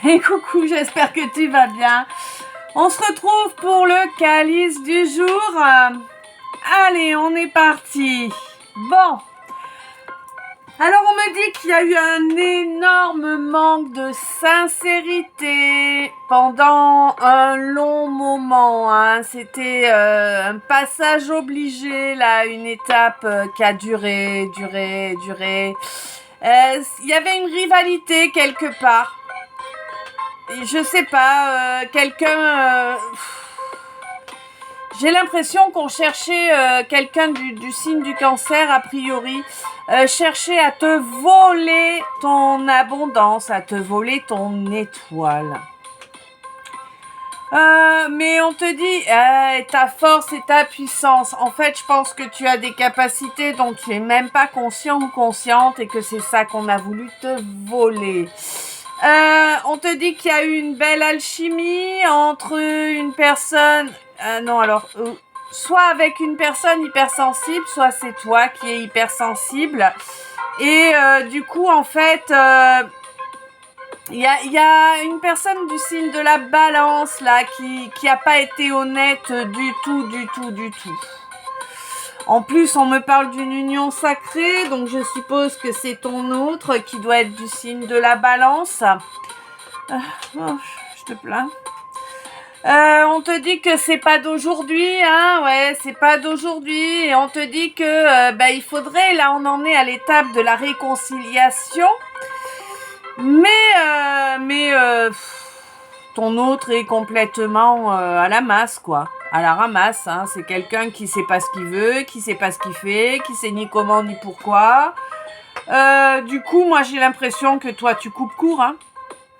Et coucou, j'espère que tu vas bien. On se retrouve pour le calice du jour. Allez, on est parti. Bon. Alors, on me dit qu'il y a eu un énorme manque de sincérité pendant un long moment. C'était un passage obligé, là, une étape qui a duré. Il y avait une rivalité quelque part. Je sais pas, j'ai l'impression qu'on cherchait quelqu'un du signe du cancer, a priori, cherchait à te voler ton abondance, à te voler ton étoile. Mais on te dit, ta force et ta puissance. En fait, je pense que tu as des capacités dont tu es même pas conscient ou consciente et que c'est ça qu'on a voulu te voler. On te dit qu'il y a eu une belle alchimie entre une personne... soit avec une personne hypersensible, soit c'est toi qui es hypersensible. Et du coup, en fait, il y a une personne du signe de la balance, là, qui a pas été honnête du tout. En plus, on me parle d'une union sacrée, donc je suppose que c'est ton autre qui doit être du signe de la balance. Je te plains. On te dit que c'est pas d'aujourd'hui, c'est pas d'aujourd'hui. Et on te dit que il faudrait, là on en est à l'étape de la réconciliation. Mais ton autre est complètement à la masse, quoi. À la ramasse, c'est quelqu'un qui sait pas ce qu'il veut, qui sait pas ce qu'il fait, qui sait ni comment ni pourquoi. Du coup, moi j'ai l'impression que toi tu coupes court,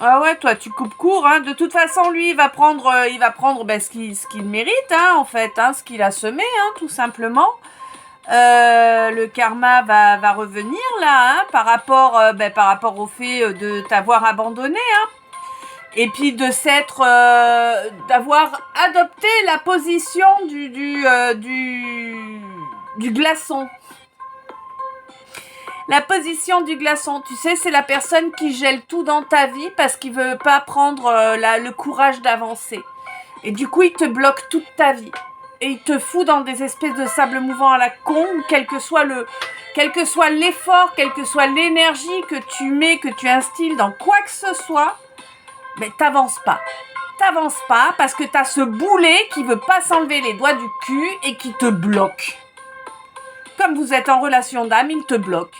Ah ouais, toi tu coupes court, De toute façon, lui il va prendre ce qu'il mérite, en fait, ce qu'il a semé, tout simplement. Le karma va revenir là, par rapport au fait de t'avoir abandonné, et puis de d'avoir adopté la position du glaçon. La position du glaçon, tu sais, c'est la personne qui gèle tout dans ta vie parce qu'il veut pas prendre le courage d'avancer. Et du coup, il te bloque toute ta vie. Et il te fout dans des espèces de sable mouvant à la con, quel que soit l'effort, quelle que soit l'énergie que tu mets, que tu instilles dans quoi que ce soit, mais t'avances pas. T'avances pas parce que t'as ce boulet qui veut pas s'enlever les doigts du cul et qui te bloque. Comme vous êtes en relation d'âme, il te bloque.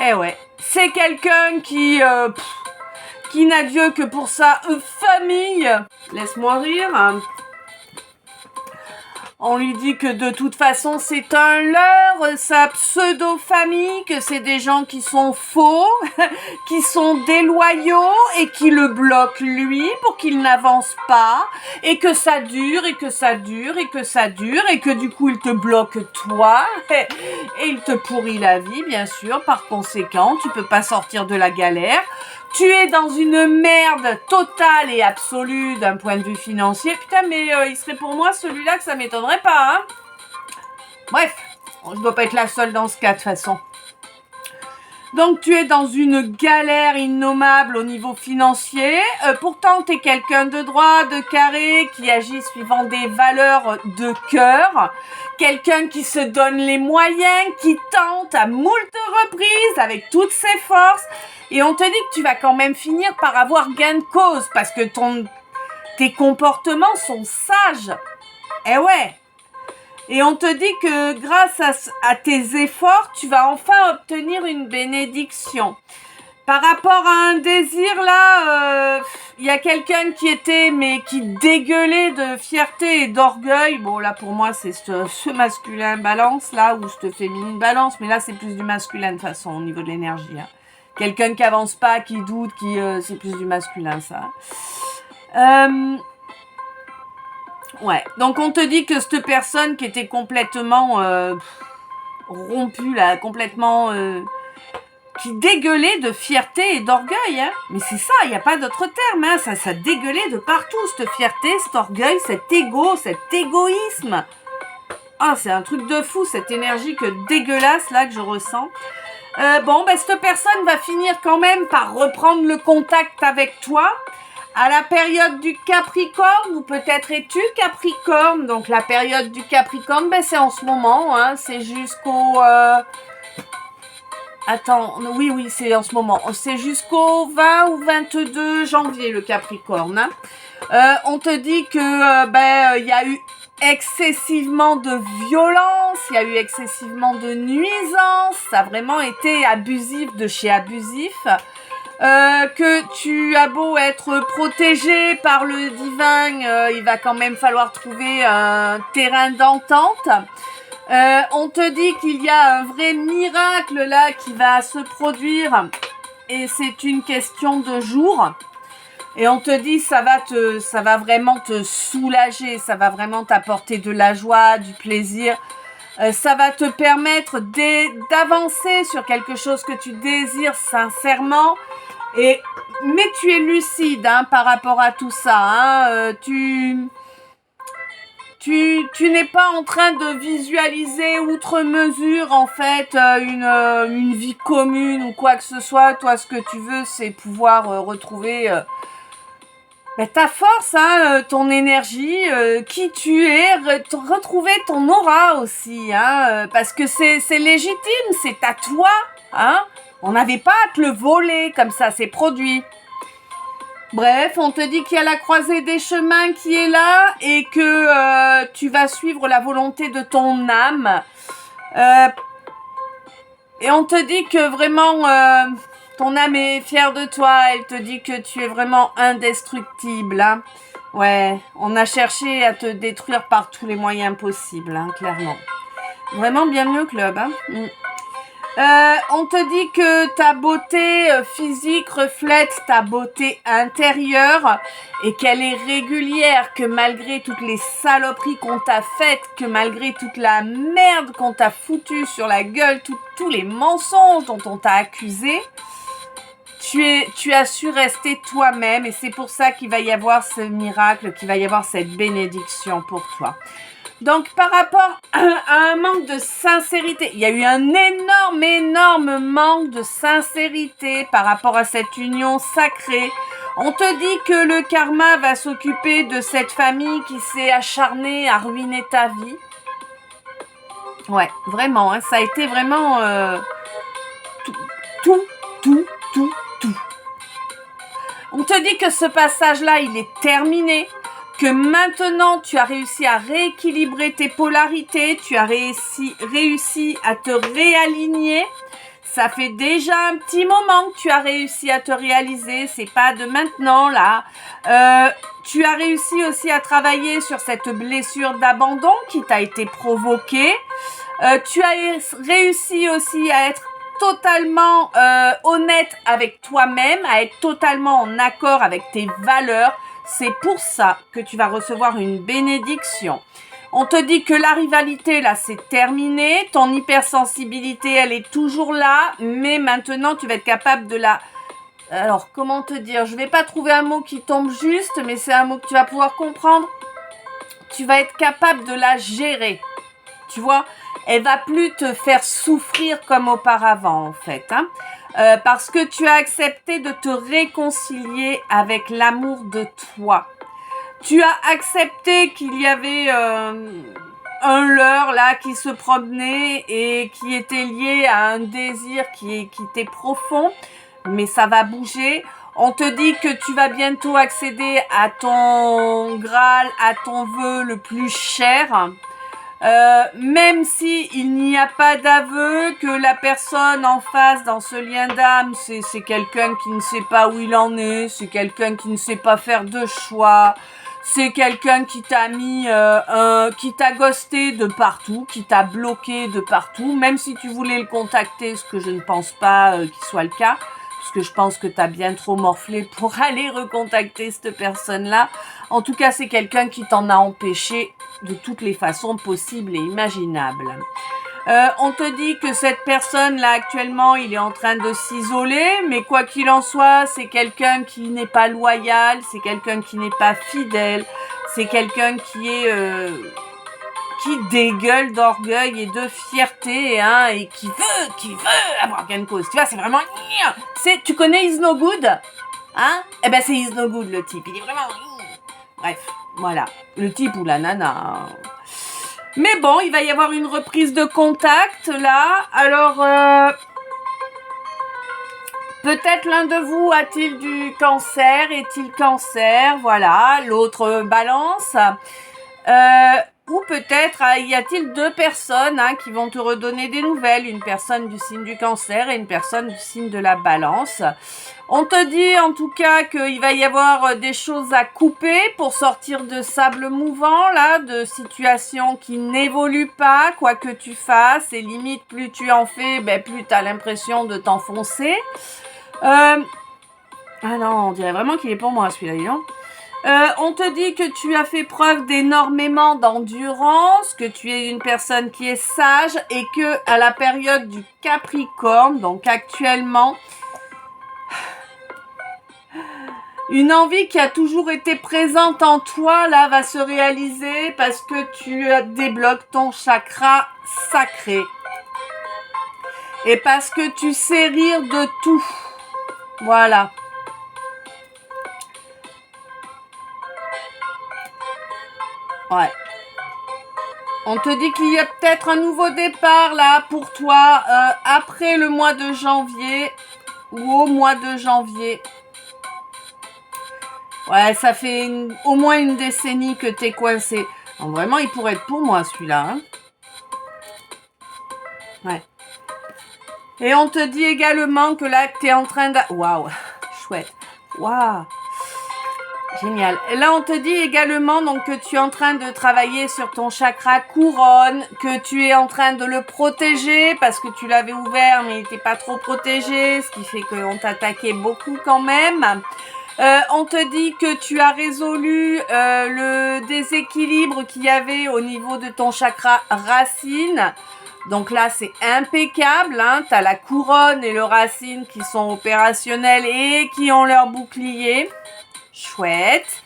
Eh ouais, c'est quelqu'un qui n'a Dieu que pour sa famille. Laisse-moi rire. On lui dit que de toute façon c'est un leurre, sa pseudo-famille, que c'est des gens qui sont faux, qui sont déloyaux et qui le bloquent lui pour qu'il n'avance pas, et que ça dure, et que ça dure, et que ça dure, et que du coup il te bloque toi, et il te pourrit la vie bien sûr, par conséquent tu peux pas sortir de la galère. Tu es dans une merde totale et absolue d'un point de vue financier. Putain, mais il serait pour moi celui-là que ça m'étonnerait pas, Bref, je dois pas être la seule dans ce cas de toute façon. Donc, tu es dans une galère innommable au niveau financier. Pourtant, tu es quelqu'un de droit, de carré, qui agit suivant des valeurs de cœur. Quelqu'un qui se donne les moyens, qui tente à moult reprises avec toutes ses forces. Et on te dit que tu vas quand même finir par avoir gain de cause parce que tes comportements sont sages. Eh ouais. Et on te dit que grâce à tes efforts, tu vas enfin obtenir une bénédiction. Par rapport à un désir, là, il y a quelqu'un qui dégueulait de fierté et d'orgueil. Bon, là, pour moi, c'est ce masculin balance, là, ou ce féminine balance. Mais là, c'est plus du masculin, de toute façon, au niveau de l'énergie. Quelqu'un qui avance pas, qui doute, c'est plus du masculin, ça. Ouais, donc on te dit que cette personne qui était complètement rompue, là, complètement... qui dégueulait de fierté et d'orgueil, Mais c'est ça, il n'y a pas d'autre terme, Ça dégueulait de partout, cette fierté, cet orgueil, cet égoïsme. C'est un truc de fou, cette énergie dégueulasse, là, que je ressens. Bon, ben, cette personne va finir quand même par reprendre le contact avec toi à la période du Capricorne, ou peut-être es-tu Capricorne. Donc la période du Capricorne, ben, c'est en ce moment, hein, c'est jusqu'au... Attends, oui, c'est en ce moment. C'est jusqu'au 20 ou 22 janvier, le Capricorne. Hein. On te dit que il y a eu excessivement de violence, il y a eu excessivement de nuisance, ça a vraiment été abusif de chez abusif. Que tu as beau être protégé par le divin, il va quand même falloir trouver un terrain d'entente. On te dit qu'il y a un vrai miracle là qui va se produire et c'est une question de jours. Et on te dit ça va vraiment te soulager, ça va vraiment t'apporter de la joie, du plaisir. Ça va te permettre d'avancer sur quelque chose que tu désires sincèrement. Mais tu es lucide hein, par rapport à tout ça. Hein. Tu n'es pas en train de visualiser outre mesure en fait une vie commune ou quoi que ce soit. Toi, ce que tu veux, c'est pouvoir retrouver ta force, hein, ton énergie, qui tu es, retrouver ton aura aussi, hein, parce que c'est légitime, c'est à toi, hein. On n'avait pas à te le voler comme ça, c'est produit. Bref, on te dit qu'il y a la croisée des chemins qui est là et que tu vas suivre la volonté de ton âme. Et on te dit que vraiment, ton âme est fière de toi. Elle te dit que tu es vraiment indestructible. Hein. Ouais, on a cherché à te détruire par tous les moyens possibles, hein, clairement. Vraiment bienvenue au club. Hein. On te dit que ta beauté physique reflète ta beauté intérieure et qu'elle est régulière, que malgré toutes les saloperies qu'on t'a faites, que malgré toute la merde qu'on t'a foutue sur la gueule, tous les mensonges dont on t'a accusé, tu as su rester toi-même et c'est pour ça qu'il va y avoir ce miracle, qu'il va y avoir cette bénédiction pour toi. Donc, par rapport à un manque de sincérité, il y a eu un énorme manque de sincérité par rapport à cette union sacrée. On te dit que le karma va s'occuper de cette famille qui s'est acharnée à ruiner ta vie. Ouais, vraiment, hein, ça a été vraiment tout. On te dit que ce passage-là, il est terminé. Que maintenant tu as réussi à rééquilibrer tes polarités, tu as réussi à te réaligner. Ça fait déjà un petit moment que tu as réussi à te réaliser, c'est pas de maintenant là. Tu as réussi aussi à travailler sur cette blessure d'abandon qui t'a été provoquée. Tu as réussi aussi à être totalement honnête avec toi-même, à être totalement en accord avec tes valeurs. C'est pour ça que tu vas recevoir une bénédiction. On te dit que la rivalité, là, c'est terminé. Ton hypersensibilité, elle est toujours là. Mais maintenant, tu vas être capable de la... Alors, comment te dire? Je vais pas trouver un mot qui tombe juste, mais c'est un mot que tu vas pouvoir comprendre. Tu vas être capable de la gérer. Tu vois? Elle va plus te faire souffrir comme auparavant, en fait, hein. Parce que tu as accepté de te réconcilier avec l'amour de toi. Tu as accepté qu'il y avait un leurre là qui se promenait et qui était lié à un désir qui était profond, mais ça va bouger. On te dit que tu vas bientôt accéder à ton Graal, à ton vœu le plus cher. Même si il n'y a pas d'aveu, que la personne en face dans ce lien d'âme, c'est quelqu'un qui ne sait pas où il en est, c'est quelqu'un qui ne sait pas faire de choix, c'est quelqu'un qui t'a mis, qui t'a ghosté de partout, qui t'a bloqué de partout, même si tu voulais le contacter, ce que je ne pense pas qu'il soit le cas. Parce que je pense que tu as bien trop morflé pour aller recontacter cette personne-là. En tout cas, c'est quelqu'un qui t'en a empêché de toutes les façons possibles et imaginables. On te dit que cette personne-là, actuellement, il est en train de s'isoler. Mais quoi qu'il en soit, c'est quelqu'un qui n'est pas loyal. C'est quelqu'un qui n'est pas fidèle. C'est quelqu'un qui dégueule d'orgueil et de fierté, hein, et qui veut avoir gain de cause. Tu vois, c'est vraiment... Tu connais Is No Good, hein? Eh ben, c'est Is No Good, le type. Il est vraiment... Bref, voilà. Le type ou la nana, hein. Mais bon, il va y avoir une reprise de contact, là. Alors, peut-être l'un de vous a-t-il du cancer, est-il cancer, voilà. L'autre balance. Ou peut-être y a-t-il deux personnes, hein, qui vont te redonner des nouvelles, une personne du signe du cancer et une personne du signe de la balance. On te dit en tout cas qu'il va y avoir des choses à couper pour sortir de sable mouvant, là, de situations qui n'évoluent pas, quoi que tu fasses, et limite plus tu en fais, plus tu as l'impression de t'enfoncer. Ah non, on dirait vraiment qu'il est pour moi celui-là, dis donc. On te dit que tu as fait preuve d'énormément d'endurance, que tu es une personne qui est sage et que à la période du Capricorne, donc actuellement, une envie qui a toujours été présente en toi, là, va se réaliser parce que tu débloques ton chakra sacré. Et parce que tu sais rire de tout. Voilà. Ouais. On te dit qu'il y a peut-être un nouveau départ là pour toi après le mois de janvier ou au mois de janvier. Ouais, ça fait au moins une décennie que t'es coincé. Donc, vraiment, il pourrait être pour moi celui-là. Hein. Ouais. Et on te dit également que là, t'es en train de... Waouh, chouette. Waouh. Génial. Et là, on te dit également donc que tu es en train de travailler sur ton chakra couronne, que tu es en train de le protéger parce que tu l'avais ouvert mais il n'était pas trop protégé, ce qui fait qu'on t'attaquait beaucoup quand même. On te dit que tu as résolu le déséquilibre qu'il y avait au niveau de ton chakra racine. Donc là, c'est impeccable, hein. Tu as la couronne et le racine qui sont opérationnels et qui ont leur bouclier. Chouette.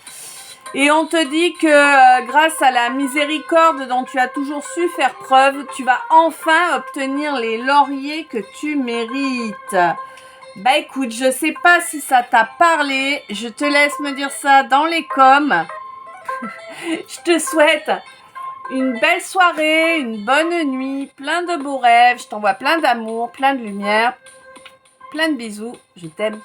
Et on te dit que grâce à la miséricorde dont tu as toujours su faire preuve, tu vas enfin obtenir les lauriers que tu mérites. Bah écoute, je sais pas si ça t'a parlé, je te laisse me dire ça dans les coms. Je te souhaite une belle soirée, une bonne nuit, plein de beaux rêves, je t'envoie plein d'amour, plein de lumière, plein de bisous, je t'aime.